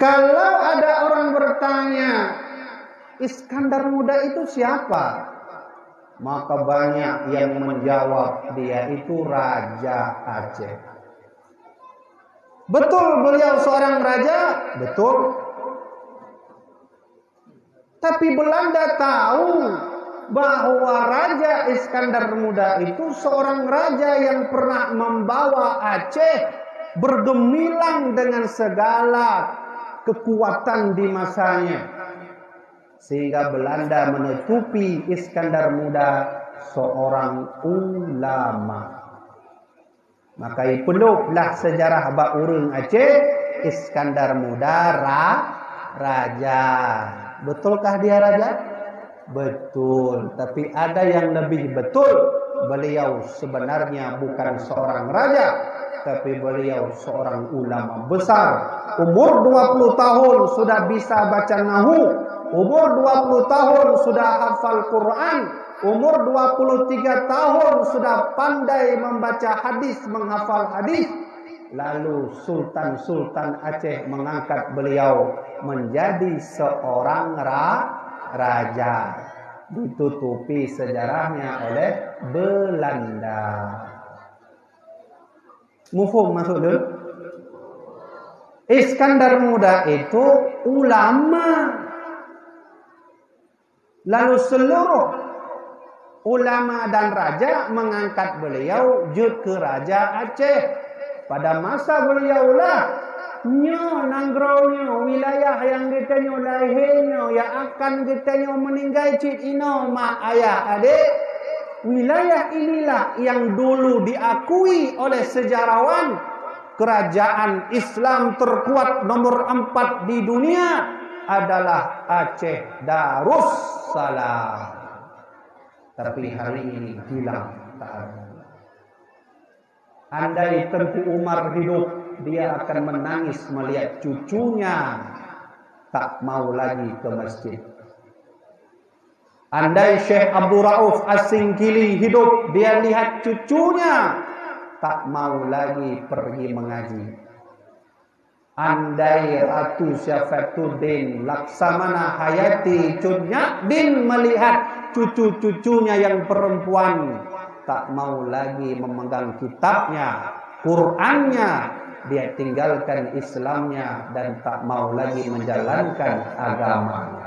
Kalau ada orang bertanya, Iskandar Muda itu siapa? Maka banyak yang menjawab, dia itu Raja Aceh. Betul beliau seorang raja? Betul. Tapi Belanda tahu bahwa Raja Iskandar Muda itu seorang raja yang pernah membawa Aceh bergemilang dengan segala kekuatan di masanya. Sehingga Belanda menutupi Iskandar Muda seorang ulama. Maka peluklah sejarah bak urang Aceh, Iskandar Muda raja. Betulkah dia raja? Betul. Tapi ada yang lebih betul. Beliau sebenarnya bukan seorang raja, tapi beliau seorang ulama besar. Umur 20 tahun sudah bisa baca nahu. Umur 20 tahun sudah hafal Quran. Umur 23 tahun sudah pandai membaca hadis, menghafal hadis. Lalu Sultan Aceh mengangkat beliau menjadi seorang raja. Ditutupi sejarahnya oleh Belanda. Mufhum maksud dulu? Iskandar Muda itu ulama. Lalu seluruh ulama dan raja mengangkat beliau jut ke Raja Aceh. Pada masa beliau lah nanggronya wilayah yang ditanya lahirnya yang akan ditanya meninggal cik ino mak ayah adik. Wilayah inilah yang dulu diakui oleh sejarawan kerajaan Islam terkuat nomor 4 di dunia adalah Aceh Darussalam. Tapi hari ini hilang, tak ada. Andai Tengku Umar hidup, dia akan menangis melihat cucunya tak mau lagi ke masjid. Andai Syekh Abdul Rauf As-Singkili hidup, dia lihat cucunya tak mau lagi pergi mengaji. Andai Ratu Syafatuddin Laksamana Hayati Cudnyadin melihat cucu-cucunya yang perempuan tak mau lagi memegang kitabnya, Qurannya, dia tinggalkan Islamnya dan tak mau lagi menjalankan agamanya.